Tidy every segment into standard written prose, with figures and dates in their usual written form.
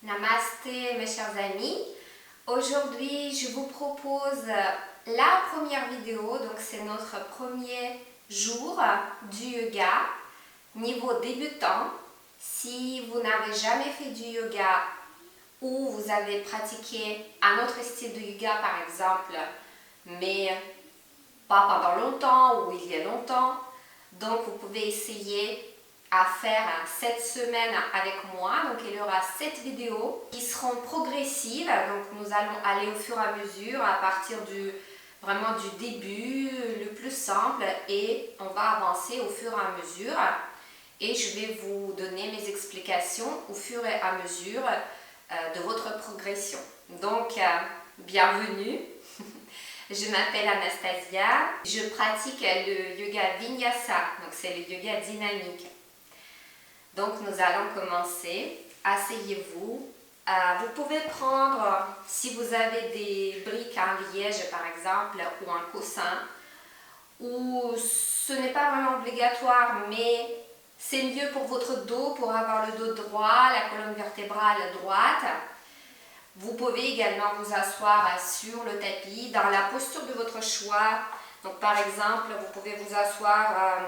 Namasté mes chers amis, aujourd'hui je vous propose la première vidéo, donc c'est notre premier jour du yoga, niveau débutant. Si vous n'avez jamais fait du yoga ou vous avez pratiqué un autre style de yoga par exemple, mais pas pendant longtemps ou il y a longtemps, donc vous pouvez essayer à faire cette semaine avec moi. Donc il y aura 7 vidéos qui seront progressives, donc nous allons aller au fur et à mesure à partir vraiment du début le plus simple et on va avancer au fur et à mesure et je vais vous donner mes explications au fur et à mesure de votre progression. Donc bienvenue. Je m'appelle Anastasia, je pratique le yoga Vinyasa, donc c'est le yoga dynamique. Donc nous allons commencer. Asseyez-vous. Vous pouvez prendre, si vous avez des briques en liège par exemple, ou un coussin, ou ce n'est pas vraiment obligatoire, mais c'est mieux pour votre dos, pour avoir le dos droit, la colonne vertébrale droite. Vous pouvez également vous asseoir sur le tapis dans la posture de votre choix. Donc par exemple, vous pouvez vous asseoir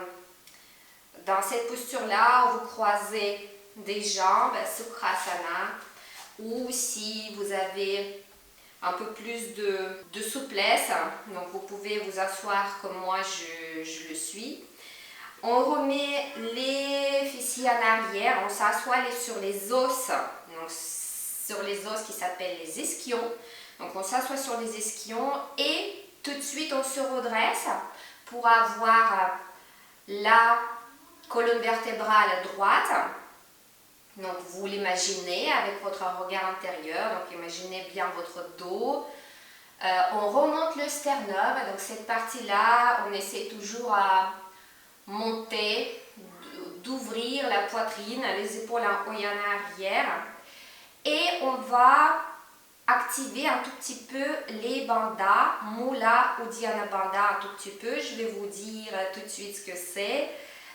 dans cette posture-là où vous croisez des jambes, Sukhasana, ou si vous avez un peu plus de souplesse, donc vous pouvez vous asseoir comme moi je le suis. On remet les fessiers en arrière, on s'assoit sur les os, donc sur les os qui s'appellent les ischions. Donc on s'assoit sur les ischions et tout de suite on se redresse pour avoir la colonne vertébrale droite. Donc vous l'imaginez avec votre regard intérieur, donc imaginez bien votre dos. On remonte le sternum, donc cette partie-là, on essaie toujours à monter, d'ouvrir la poitrine, les épaules en haut et en arrière. Et on va activer un tout petit peu les bandhas, Mula Uddiyana Bandha un tout petit peu. Je vais vous dire tout de suite ce que c'est,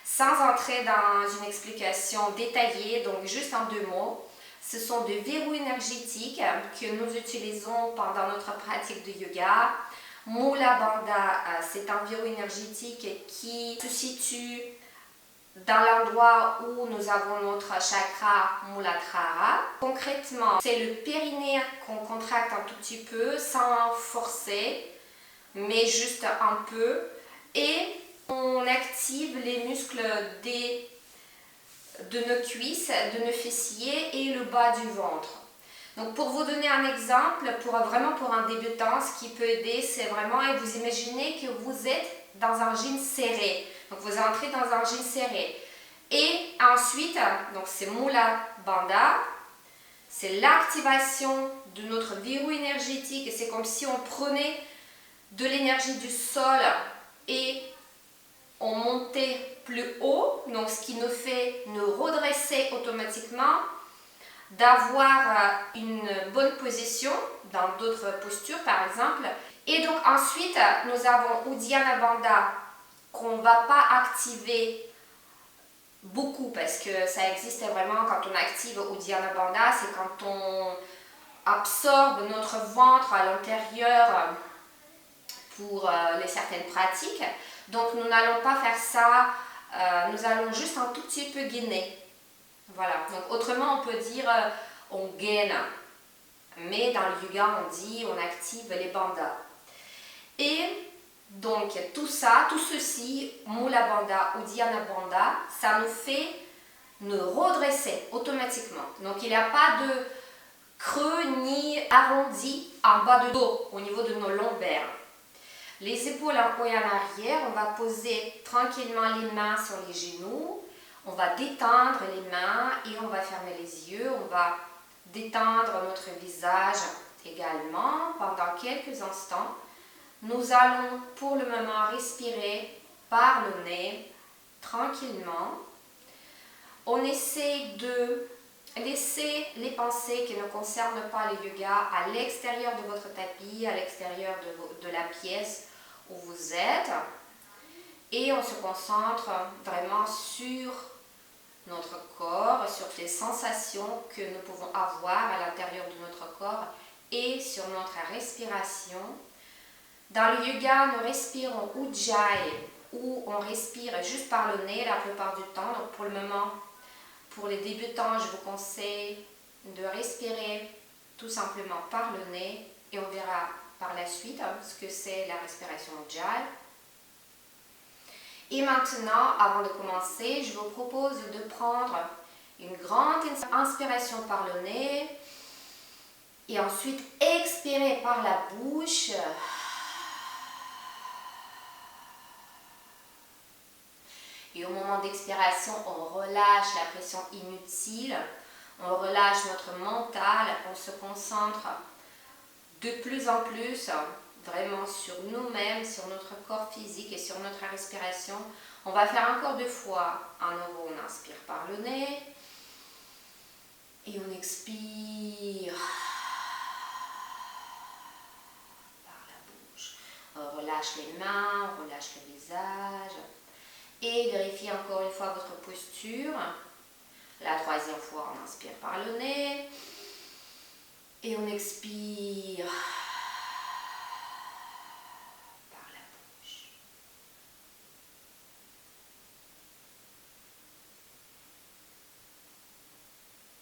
sans entrer dans une explication détaillée, donc juste en 2 mots. Ce sont des verrous énergétiques que nous utilisons pendant notre pratique de yoga. Mula Bandha, c'est un verrou énergétique qui se situe dans l'endroit où nous avons notre chakra Muladhara. Concrètement, c'est le périnée qu'on contracte un tout petit peu sans forcer, mais juste un peu. Et on active les muscles de nos cuisses, de nos fessiers et le bas du ventre. Donc pour vous donner un exemple, vraiment pour un débutant, ce qui peut aider, c'est vraiment, et vous imaginez que vous êtes dans un jean serré. Donc vous entrez dans un jean serré. Et ensuite, donc c'est Mula Bandha, c'est l'activation de notre verrou énergétique. C'est comme si on prenait de l'énergie du sol et on montait plus haut. Donc ce qui nous fait nous redresser automatiquement, d'avoir une bonne position dans d'autres postures par exemple. Et donc ensuite, nous avons Uddiyana Bandha qu'on ne va pas activer beaucoup parce que ça existe vraiment quand on active Uddiyana Bandha, c'est quand on absorbe notre ventre à l'intérieur pour les certaines pratiques. Donc nous n'allons pas faire ça, nous allons juste un tout petit peu gainer. Voilà, donc autrement on peut dire on gaine, mais dans le yoga on dit on active les bandhas. Et donc tout ça, tout ceci, Mula Bandha, Uddiyana Bandha, ça nous fait nous redresser automatiquement. Donc il n'y a pas de creux ni arrondi en bas de dos au niveau de nos lombaires. Les épaules en haut et en arrière, on va poser tranquillement les mains sur les genoux. On va détendre les mains et on va fermer les yeux. On va détendre notre visage également pendant quelques instants. Nous allons pour le moment respirer par le nez tranquillement. On essaie de laisser les pensées qui ne concernent pas le yoga à l'extérieur de votre tapis, à l'extérieur de la pièce où vous êtes. Et on se concentre vraiment sur notre corps, sur les sensations que nous pouvons avoir à l'intérieur de notre corps et sur notre respiration. Dans le yoga, nous respirons Ujjayi, où on respire juste par le nez la plupart du temps. Donc pour le moment, pour les débutants, je vous conseille de respirer tout simplement par le nez et on verra par la suite ce que c'est la respiration Ujjayi. Et maintenant, avant de commencer, je vous propose de prendre une grande inspiration par le nez et ensuite expirer par la bouche. Et au moment d'expiration, on relâche la pression inutile, on relâche notre mental, on se concentre de plus en plus vraiment sur nous-mêmes, sur notre corps physique et sur notre respiration. On va faire encore 2 fois. À nouveau, on inspire par le nez et on expire par la bouche. On relâche les mains, on relâche le visage. Et vérifiez encore une fois votre posture. La 3e fois, on inspire par le nez. Et on expire par la bouche.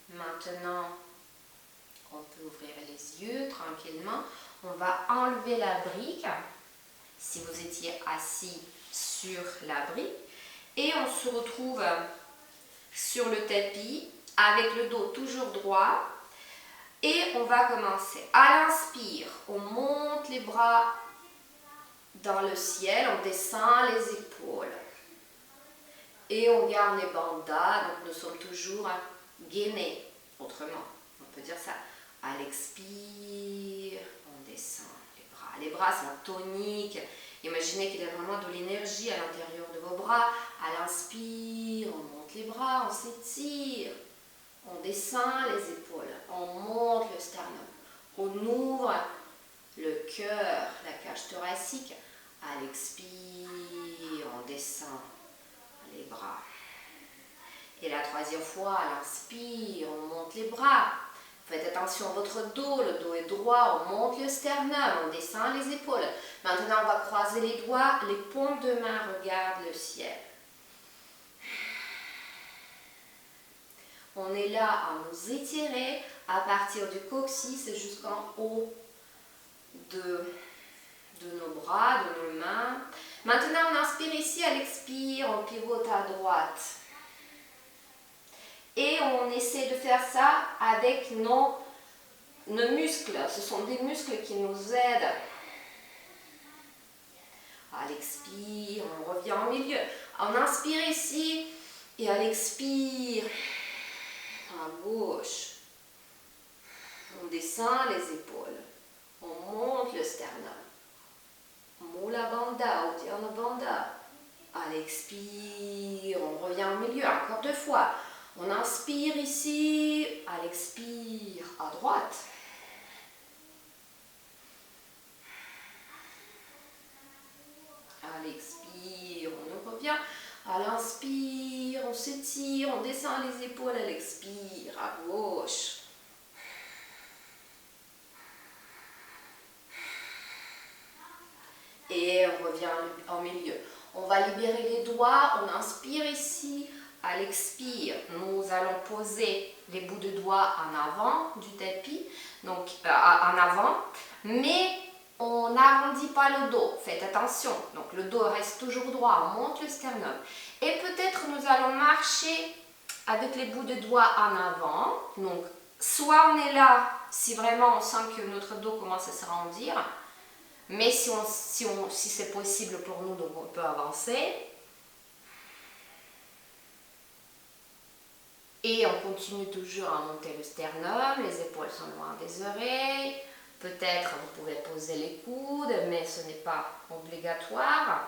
Maintenant, on peut ouvrir les yeux tranquillement. On va enlever la brique. Si vous étiez assis sur la brique. Et on se retrouve sur le tapis avec le dos toujours droit et on va commencer. À l'inspire, on monte les bras dans le ciel, on descend les épaules et on garde les bandhas, donc nous sommes toujours gainés, autrement, on peut dire ça. À l'expire, on descend les bras. Les bras sont toniques. Imaginez qu'il y a vraiment de l'énergie à l'intérieur de vos bras. À l'inspire, on monte les bras, on s'étire. On descend les épaules, on monte le sternum. On ouvre le cœur, la cage thoracique. À l'expire, on descend les bras. Et la 3e fois, à l'inspire, on monte les bras. Faites attention à votre dos, le dos est droit, on monte le sternum, on descend les épaules. Maintenant, on va croiser les doigts, les paumes de main regardent le ciel. On est là à nous étirer à partir du coccyx jusqu'en haut de nos bras, de nos mains. Maintenant, on inspire ici, à l'expire, on pivote à droite. Et on essaie de faire ça avec nos muscles. Ce sont des muscles qui nous aident. À l'expire, on revient au milieu. On inspire ici et à l'expire, à gauche. On descend les épaules. On monte le sternum. Mula Bandha, Uddiyana Bandha. À l'expire, on revient au milieu. Encore 2 fois. On inspire ici, à l'expire, à droite. À l'expire, on revient. À l'inspire, on s'étire, on descend les épaules à l'expire, à gauche. Et on revient au milieu. On va libérer les doigts, on inspire ici. À l'expire, nous allons poser les bouts de doigts en avant du tapis, donc en avant, mais on n'arrondit pas le dos. Faites attention, donc le dos reste toujours droit, on monte le sternum. Et peut-être nous allons marcher avec les bouts de doigts en avant. Donc, soit on est là, si vraiment on sent que notre dos commence à s'arrondir, mais si c'est possible pour nous, donc on peut avancer. Et on continue toujours à monter le sternum, les épaules sont loin des oreilles. Peut-être vous pouvez poser les coudes, mais ce n'est pas obligatoire.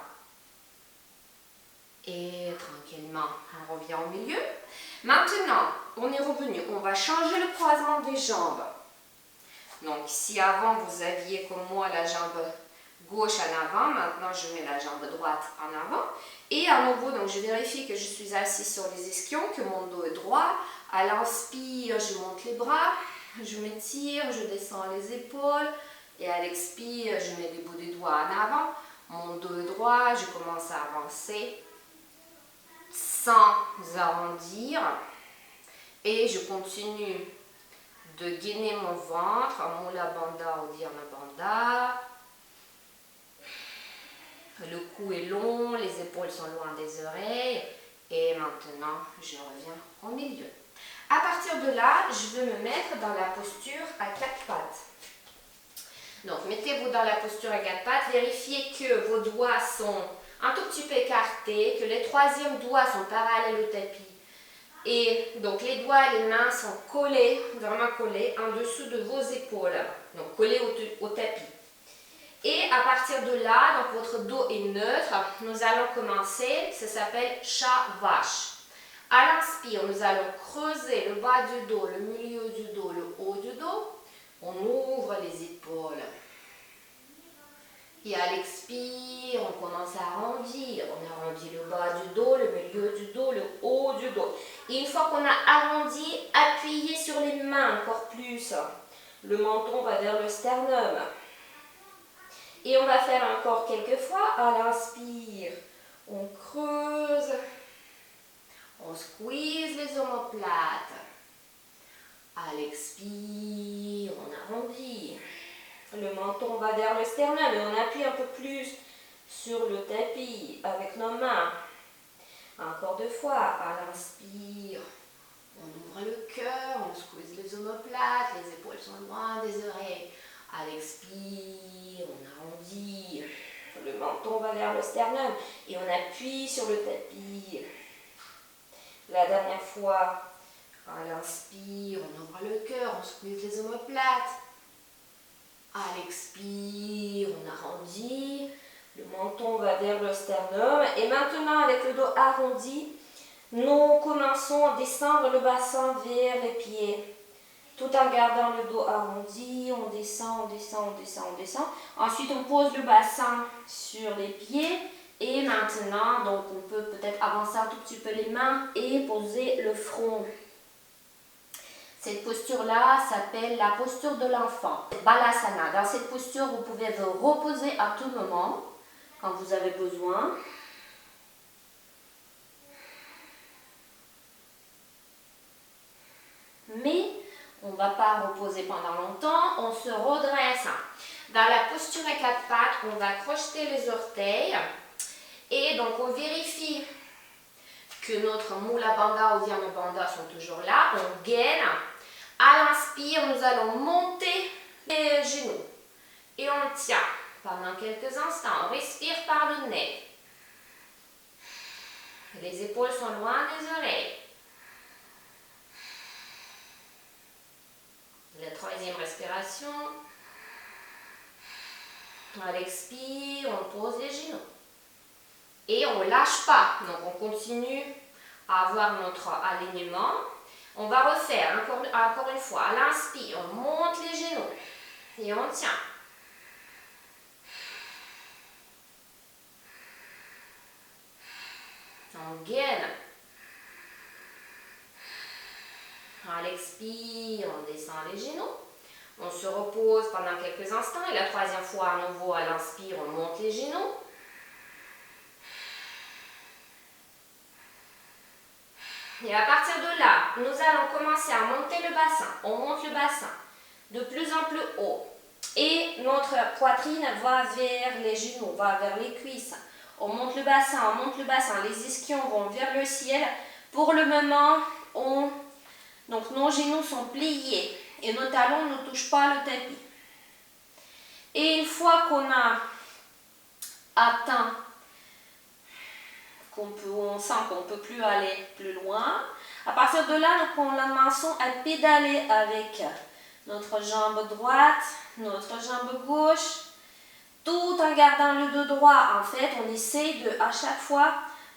Et tranquillement, on revient au milieu. Maintenant, on est revenu, on va changer le croisement des jambes. Donc si avant vous aviez comme moi la jambe gauche en avant. Maintenant, je mets la jambe droite en avant. Et à nouveau, donc, je vérifie que je suis assise sur les ischions, que mon dos est droit. À l'inspire, je monte les bras, je m'étire, je descends les épaules. Et à l'expire, je mets les bouts des doigts en avant. Mon dos est droit, je commence à avancer sans arrondir. Et je continue de gainer mon ventre en Mula Bandha ou Dhyana Bandha. Le cou est long, les épaules sont loin des oreilles. Et maintenant, je reviens au milieu. À partir de là, je vais me mettre dans la posture à quatre pattes. Donc, mettez-vous dans la posture à quatre pattes. Vérifiez que vos doigts sont un tout petit peu écartés, que les troisièmes doigts sont parallèles au tapis. Et donc, les doigts et les mains sont collés, vraiment collés, en dessous de vos épaules. Donc, collés au tapis. Et à partir de là, donc votre dos est neutre. Nous allons commencer, ça s'appelle Shavash. À l'inspire, nous allons creuser le bas du dos, le milieu du dos, le haut du dos. On ouvre les épaules. Et à l'expire, on commence à arrondir. On arrondit le bas du dos, le milieu du dos, le haut du dos. Et une fois qu'on a arrondi, appuyez sur les mains encore plus. Le menton va vers le sternum. Et on va faire encore quelques fois. À l'inspire, on creuse. On squeeze les omoplates. À l'expire, on arrondit. Le menton va vers le sternum et on appuie un peu plus sur le tapis avec nos mains. Encore deux fois. À l'inspire, on ouvre le cœur, on squeeze les omoplates, les épaules sont loin des oreilles. À l'expire, on arrondit. Le menton va vers le sternum et on appuie sur le tapis. La dernière fois. À l'inspire, on ouvre le cœur, on squeeze les omoplates. À l'expire, on arrondit. Le menton va vers le sternum. Et maintenant, avec le dos arrondi, nous commençons à descendre le bassin vers les pieds. Tout en gardant le dos arrondi, on descend, on descend, on descend, on descend. Ensuite, on pose le bassin sur les pieds. Et maintenant, donc on peut peut-être avancer un tout petit peu les mains et poser le front. Cette posture-là s'appelle la posture de l'enfant, Balasana. Dans cette posture, vous pouvez vous reposer à tout moment, quand vous avez besoin. Mais on ne va pas reposer pendant longtemps, on se redresse. Dans la posture à quatre pattes, on va crocheter les orteils. Et donc, on vérifie que notre Mula Bandha ou Dhyana Bandha sont toujours là. On gaine. À l'inspire, nous allons monter les genoux. Et on tient pendant quelques instants. On respire par le nez. Les épaules sont loin des oreilles. La troisième respiration. À l'expire, on pose les genoux. Et on ne lâche pas. Donc on continue à avoir notre alignement. On va refaire encore une fois. À l'inspire, on monte les genoux. Et on tient. On gaine. À l'expire, on descend les genoux. On se repose pendant quelques instants. Et la troisième fois, à nouveau, à l'inspire, on monte les genoux. Et à partir de là, nous allons commencer à monter le bassin. On monte le bassin de plus en plus haut. Et notre poitrine va vers les genoux, va vers les cuisses. On monte le bassin, les ischions vont vers le ciel. Pour le moment, donc nos genoux sont pliés et nos talons ne touchent pas le tapis. Et une fois qu'on a atteint, on sent qu'on ne peut plus aller plus loin, à partir de là, nous commençons à pédaler avec notre jambe droite, notre jambe gauche, tout en gardant le dos droit. En fait, on essaie à chaque fois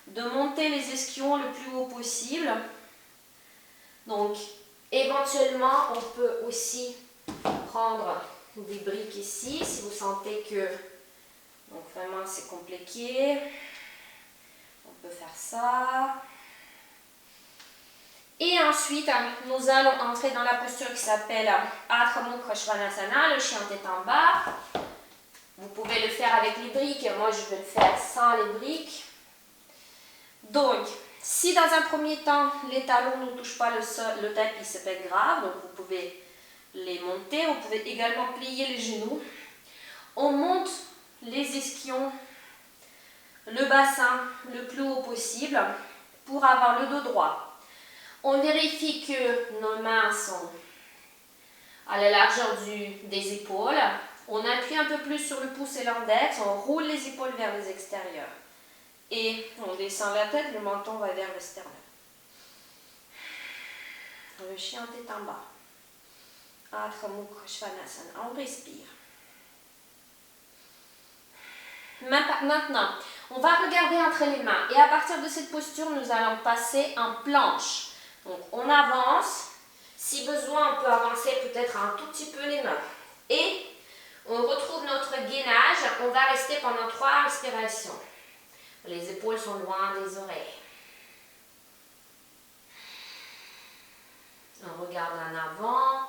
de monter les ischions le plus haut possible. Donc, éventuellement, on peut aussi prendre des briques ici, si vous sentez que Donc vraiment c'est compliqué. On peut faire ça. Et ensuite, nous allons entrer dans la posture qui s'appelle Adho Mukha Svanasana, le chien tête en bas. Vous pouvez le faire avec les briques, moi je vais le faire sans les briques. Donc, si dans un premier temps, les talons ne touchent pas le sol, le tapis, c'est pas grave, donc vous pouvez les monter. Vous pouvez également plier les genoux. On monte les ischions, le bassin le plus haut possible pour avoir le dos droit. On vérifie que nos mains sont à la largeur des épaules. On appuie un peu plus sur le pouce et l'index, on roule les épaules vers les extérieurs. Et on descend la tête, le menton va vers le sternum. Le chien tête en bas. Adho Mukha Svanasana. On respire. Maintenant, on va regarder entre les mains. Et à partir de cette posture, nous allons passer en planche. Donc, on avance. Si besoin, on peut avancer peut-être un tout petit peu les mains. Et on retrouve notre gainage. On va rester pendant 3 respirations. Les épaules sont loin des oreilles. On regarde en avant.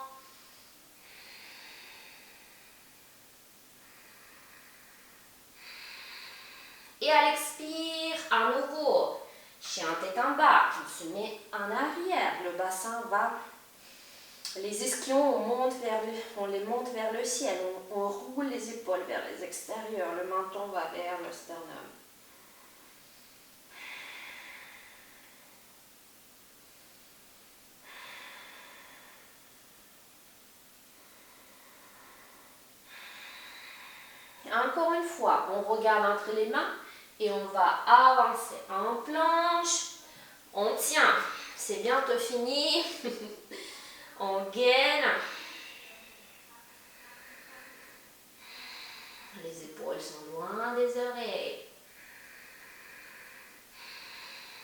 Et à l'expire, à nouveau, chien tête en bas, on se met en arrière, le bassin va, les ischions, on les monte vers le ciel, on roule les épaules vers les extérieurs, le menton va vers le sternum. Encore une fois, on regarde entre les mains et on va avancer en planche. On tient, c'est bientôt fini. On gaine. Les épaules sont loin des oreilles.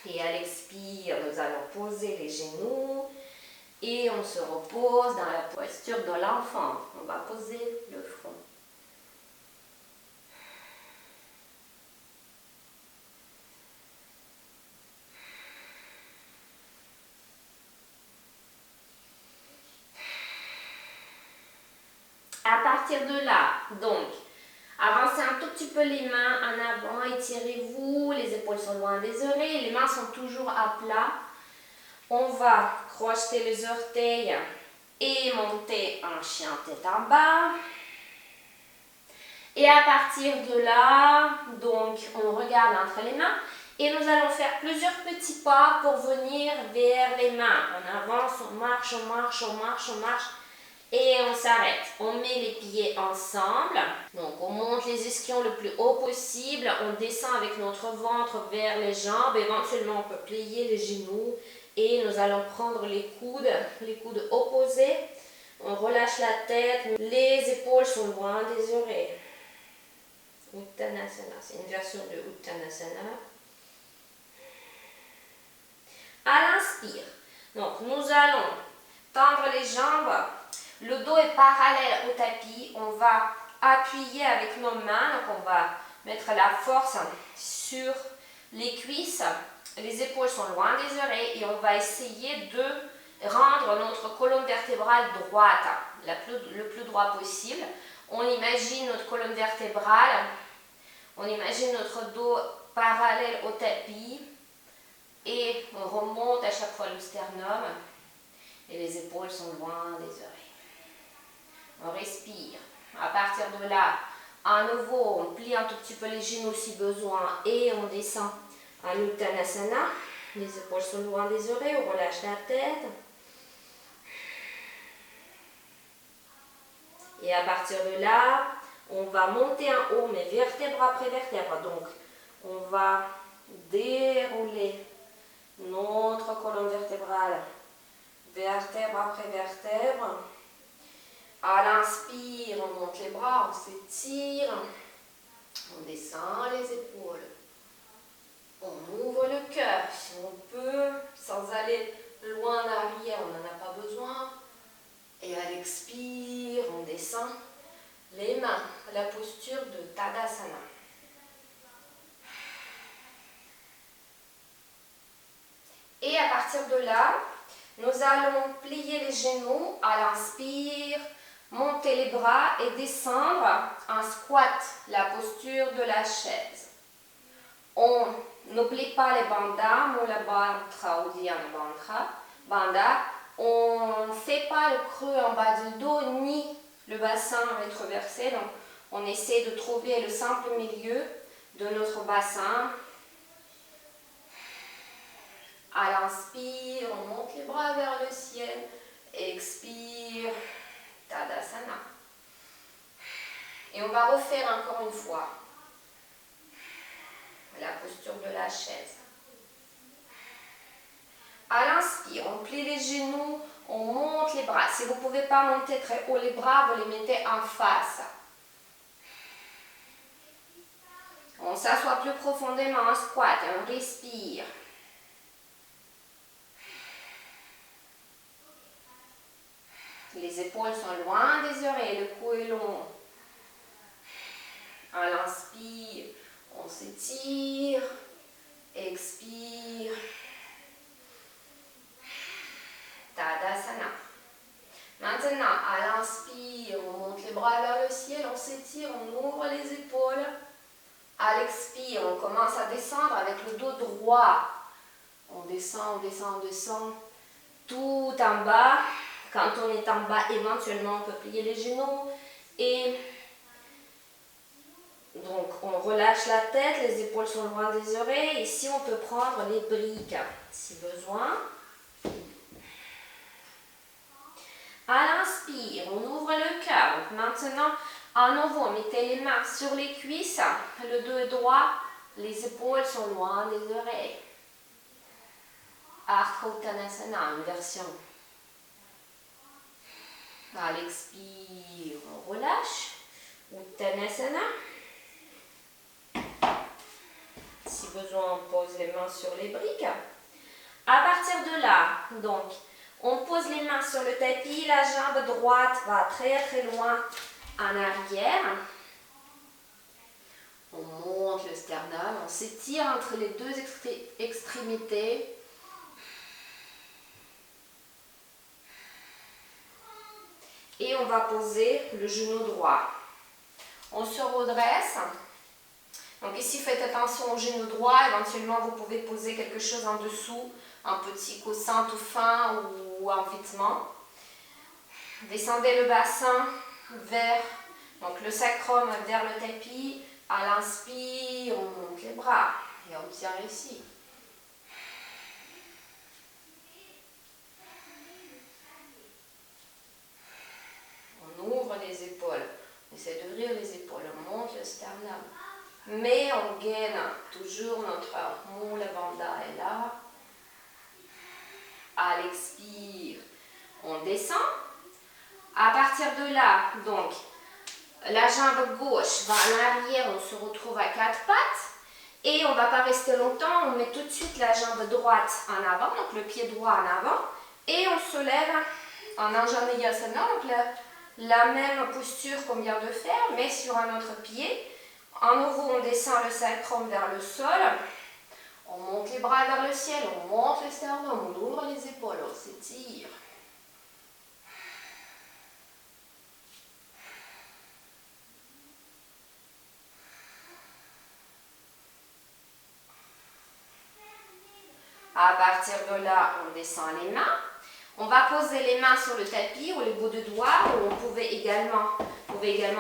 Et à l'expire, nous allons poser les genoux et on se repose dans la posture de l'enfant. On va poser le front. À partir de là, donc, avancez un tout petit peu les mains en avant, étirez-vous, les épaules sont loin des oreilles, les mains sont toujours à plat. On va crocheter les orteils et monter en chien tête en bas. Et à partir de là, donc, on regarde entre les mains et nous allons faire plusieurs petits pas pour venir vers les mains. On avance, on marche, on marche, on marche, on marche. Et on s'arrête. On met les pieds ensemble. Donc on monte les ischions le plus haut possible. On descend avec notre ventre vers les jambes. Éventuellement on peut plier les genoux. Et nous allons prendre les coudes opposés. On relâche la tête. Les épaules sont loin des oreilles. Uttanasana. C'est une version de Uttanasana. À l'inspire. Donc nous allons tendre les jambes. Le dos est parallèle au tapis, on va appuyer avec nos mains, donc on va mettre la force sur les cuisses, les épaules sont loin des oreilles et on va essayer de rendre notre colonne vertébrale droite, le plus droit possible. On imagine notre colonne vertébrale, on imagine notre dos parallèle au tapis et on remonte à chaque fois le sternum et les épaules sont loin des oreilles. On respire. À partir de là, à nouveau, on plie un tout petit peu les genoux si besoin et on descend en Uttanasana. Les épaules sont loin des oreilles, on relâche la tête. Et à partir de là, on va monter en haut, mais vertèbre après vertèbre. Donc, on va dérouler notre colonne vertébrale, vertèbre après vertèbre. À l'inspire, on monte les bras, on s'étire, on descend les épaules, on ouvre le cœur si on peut, sans aller loin en arrière, on n'en a pas besoin. Et à l'expire, on descend les mains, la posture de Tadasana. partir de là, nous allons plier les genoux à l'inspire, monter les bras et descendre en squat, la posture de la chaise. On n'oublie pas les bandhas, mula bandha ou dhyana bandha. On ne fait pas le creux en bas du dos ni le bassin rétroversé. Donc, on essaie de trouver le simple milieu de notre bassin. À l'inspire, on monte les bras vers le ciel. Expire, Tadasana. Et on va refaire encore une fois la posture de la chaise. À l'inspire, on plie les genoux, on monte les bras. Si vous ne pouvez pas monter très haut les bras, vous les mettez en face. On s'assoit plus profondément en squat et on respire. Les épaules sont loin des oreilles, le cou est long. À l'inspire, on s'étire, expire, Tadasana. Maintenant, à l'inspire, on monte les bras vers le ciel, on s'étire, on ouvre les épaules. À l'expire, on commence à descendre avec le dos droit. On descend, on descend, on descend, tout en bas. Quand on est en bas, éventuellement, on peut plier les genoux. Et donc, on relâche la tête, les épaules sont loin des oreilles. Ici, on peut prendre les briques, si besoin. À l'inspire, on ouvre le cœur. Maintenant, à nouveau, mettez les mains sur les cuisses. Le dos est droit, les épaules sont loin des oreilles. Ardha Uttanasana, inversion. À l'expire, on relâche. Uttanasana. Si besoin, on pose les mains sur les briques. À partir de là, donc, on pose les mains sur le tapis. La jambe droite va très très loin en arrière. On monte le sternum. On s'étire entre les deux extrémités. Et on va poser le genou droit. On se redresse. Donc ici, faites attention au genou droit. Éventuellement, vous pouvez poser quelque chose en dessous, un petit coussin tout fin ou un vêtement. Descendez le bassin vers donc le sacrum vers le tapis. À l'inspire, on monte les bras et on tient ici. On ouvre les épaules. On essaie d'ouvrir les épaules. On monte le sternum. Mais on gaine toujours notre Mula Bandha est là. À l'expire, on descend. À partir de là, donc, la jambe gauche va en arrière, on se retrouve à quatre pattes. Et on ne va pas rester longtemps, on met tout de suite la jambe droite en avant, donc le pied droit en avant. Et on se lève en Anjaneyasana, donc la même posture qu'on vient de faire, mais sur un autre pied. À nouveau, on descend le sacrum vers le sol. On monte les bras vers le ciel, on monte le sternum, on ouvre les épaules, on s'étire. À partir de là, on descend les mains. On va poser les mains sur le tapis ou les bouts de doigts, ou on pouvait également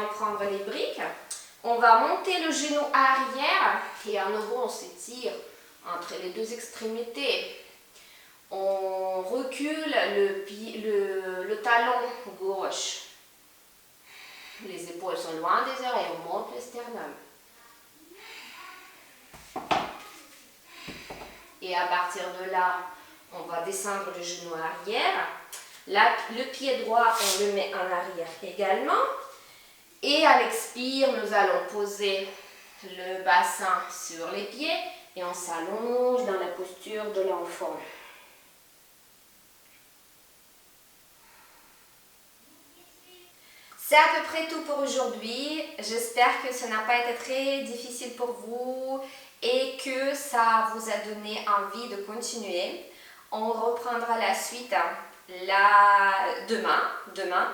prendre les briques. On va monter le genou arrière et à nouveau on s'étire entre les deux extrémités. On recule le talon gauche. Les épaules sont loin des oreilles, on monte le sternum. Et à partir de là, on va descendre le genou arrière. Le pied droit, on le met en arrière également. Et à l'expire, nous allons poser le bassin sur les pieds et on s'allonge dans la posture de l'enfant. C'est à peu près tout pour aujourd'hui. J'espère que ça n'a pas été très difficile pour vous et que ça vous a donné envie de continuer. On reprendra la suite demain.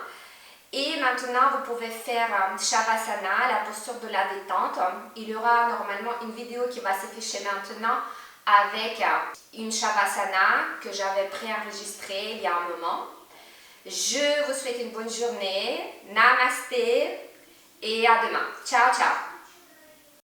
Et maintenant, vous pouvez faire Shavasana, la posture de la détente. Il y aura normalement une vidéo qui va s'afficher maintenant avec une Shavasana que j'avais préenregistrée il y a un moment. Je vous souhaite une bonne journée. Namasté et à demain. Ciao, ciao.